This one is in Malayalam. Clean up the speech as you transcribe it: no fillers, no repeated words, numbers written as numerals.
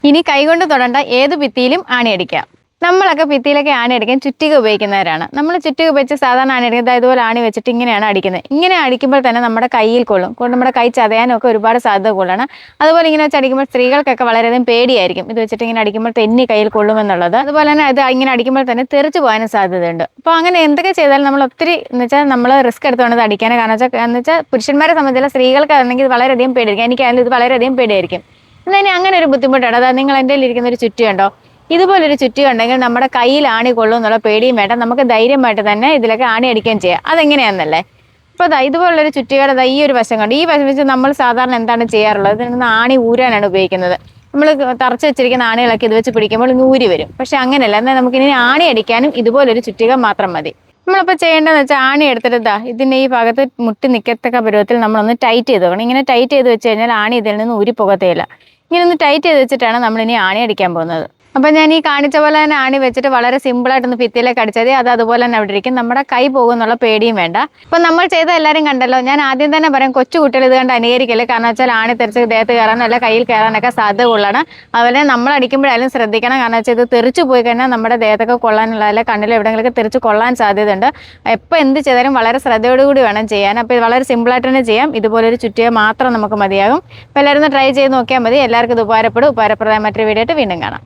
ഇനി കൈകൊണ്ട് തൊടേണ്ട ഏത് ഭിത്തിയിലും ആണിയടിക്കാം. നമ്മളൊക്കെ ഭിത്തിയിലൊക്കെ ആണിയടിക്കാൻ ചുറ്റിക ഉപയോഗിക്കുന്നവരാണ്. നമ്മൾ ചുറ്റിക ഉപയോഗിച്ച് സാധാരണ ആണിയടിക്കുന്നത് ഇതുപോലെ ആണി വെച്ചിട്ട് ഇങ്ങനെയാണ് അടിക്കുന്നത്. ഇങ്ങനെ അടിക്കുമ്പോൾ തന്നെ നമ്മുടെ കയ്യിൽ കൊള്ളും, നമ്മുടെ കൈ ചതയാനും ഒക്കെ ഒരുപാട് സാധ്യത കൂടുതലാണ്. അതുപോലെ ഇങ്ങനെ വെച്ച് അടിക്കുമ്പോൾ സ്ത്രീകൾക്കൊക്കെ വളരെയധികം പേടിയായിരിക്കും ഇത് വെച്ചിട്ട് ഇങ്ങനെ അടിക്കുമ്പോൾ തെന്നി കയ്യിൽ കൊള്ളുമെന്നുള്ളത്. അതുപോലെ തന്നെ ഇത് ഇങ്ങനെ അടിക്കുമ്പോൾ തന്നെ തെറിച്ച് പോകാനും സാധ്യതയുണ്ട്. അപ്പോൾ അങ്ങനെ എന്തൊക്കെ ചെയ്താലും നമ്മൾ ഒത്തിരി എന്ന് വെച്ചാൽ നമ്മൾ റിസ്ക് എടുത്തുകൊണ്ട് ഇത് അടിക്കാനും, കാരണം വെച്ചാൽ പുരുഷന്മാരെ സംബന്ധിച്ചുള്ള സ്ത്രീകൾക്കാണെങ്കിൽ ഇത് വളരെയധികം പേടിയായിരിക്കും. എനിക്കായാലും ഇത് വളരെയധികം പേടിയായിരിക്കും. എന്നാൽ ഇനി അങ്ങനെ ഒരു ബുദ്ധിമുട്ടാണ്. അതായത് നിങ്ങൾ എൻ്റെ ഇരിക്കുന്ന ഒരു ചുറ്റി കണ്ടോ, ഇതുപോലൊരു ചുറ്റി ഉണ്ടെങ്കിൽ നമ്മുടെ കയ്യിൽ ആണി കൊള്ളും എന്നുള്ള പേടിയും വേണ്ട, നമുക്ക് ധൈര്യമായിട്ട് തന്നെ ഇതിലൊക്കെ ആണി അടിക്കുകയും ചെയ്യാം. അതെങ്ങനെയാണെന്നല്ലേ, അപ്പോൾ ഇതുപോലുള്ളൊരു ചുറ്റികയുടെ ഈ ഒരു വശം കണ്ട്, ഈ വശം വെച്ച് നമ്മൾ സാധാരണ എന്താണ് ചെയ്യാറുള്ളത്, ഇതിൽ നിന്ന് ആണി ഊരാനാണ് ഉപയോഗിക്കുന്നത്. നമ്മൾ തറച്ച് വെച്ചിരിക്കുന്ന ആണികളൊക്കെ ഇത് വെച്ച് പിടിക്കുമ്പോൾ ഇങ്ങ് ഊരി വരും. പക്ഷെ അങ്ങനെയല്ല, എന്നാൽ നമുക്കിനി ആണി അടിക്കാനും ഇതുപോലൊരു ചുറ്റിക മാത്രം മതി. നമ്മളിപ്പോൾ ചെയ്യേണ്ടതെന്ന് വെച്ചാൽ ആണി എടുത്തിട്ട് ഇതിൻ്റെ ഈ ഭാഗത്ത് മുട്ടി നിൽക്കത്തക്ക പരുവത്തിൽ നമ്മളൊന്ന് ടൈറ്റ് ചെയ്ത് വെക്കണം. ഇങ്ങനെ ടൈറ്റ് ചെയ്ത് വെച്ച് കഴിഞ്ഞാൽ ആണി ഇതിൽ നിന്ന് ഊരി പോകത്തേയില്ല. ഇങ്ങനെ ഒന്ന് ടൈറ്റ് ചെയ്ത് വെച്ചിട്ടാണ് നമ്മളിനി ആണി അടിക്കാൻ പോകുന്നത്. അപ്പം ഞാൻ ഈ കാണിച്ച പോലെ തന്നെ ആണി വെച്ചിട്ട് വളരെ സിമ്പിളായിട്ടൊന്ന് ഭിത്തിയിലേക്ക് അടിച്ചത് അത് അതുപോലെ തന്നെ അവിടെ ഇരിക്കും. നമ്മുടെ കൈ പോകുന്നുള്ള പേടിയും വേണ്ട. അപ്പം നമ്മൾ ചെയ്ത എല്ലാവരും കണ്ടല്ലോ. ഞാൻ ആദ്യം തന്നെ പറയാം, കൊച്ചു കുട്ടികൾ ഇത് കണ്ട് അനുകരിക്കല്. കാരണം വെച്ചാൽ ആണി തെറിച്ച് ദേഹത്ത് കയറാനോ അല്ല കയ്യിൽ കയറാനൊക്കെ സാധ്യത കൂടുതലാണ്. അതുപോലെ നമ്മൾ അടിക്കുമ്പോഴായാലും ശ്രദ്ധിക്കണം. കാരണം വെച്ചാൽ ഇത് തെറിച്ച് പോയി കഴിഞ്ഞാൽ നമ്മുടെ ദേഹത്തൊക്കെ കൊള്ളാനുള്ള അല്ല കണ്ണിൽ എവിടെയെങ്കിലൊക്കെ തെറിച്ച് കൊള്ളാൻ സാധ്യതയുണ്ട്. എപ്പോൾ എന്ത് ചെയ്താലും വളരെ ശ്രദ്ധയോടുകൂടി വേണം ചെയ്യാൻ. അപ്പോൾ ഇത് വളരെ സിമ്പിളായിട്ട് തന്നെ ചെയ്യാം. ഇതുപോലൊരു ചുറ്റിക മാത്രം നമുക്ക് മതിയാകും. അപ്പോൾ എല്ലാവരും ഒന്ന് ട്രൈ ചെയ്ത് നോക്കിയാൽ മതി. എല്ലാവർക്കും ഇത് ഉപകാരപ്പെടും. ഉപകാരപ്രദമായ മറ്റൊരു വീഡിയോ ആയിട്ട് വീണ്ടും കാണാം.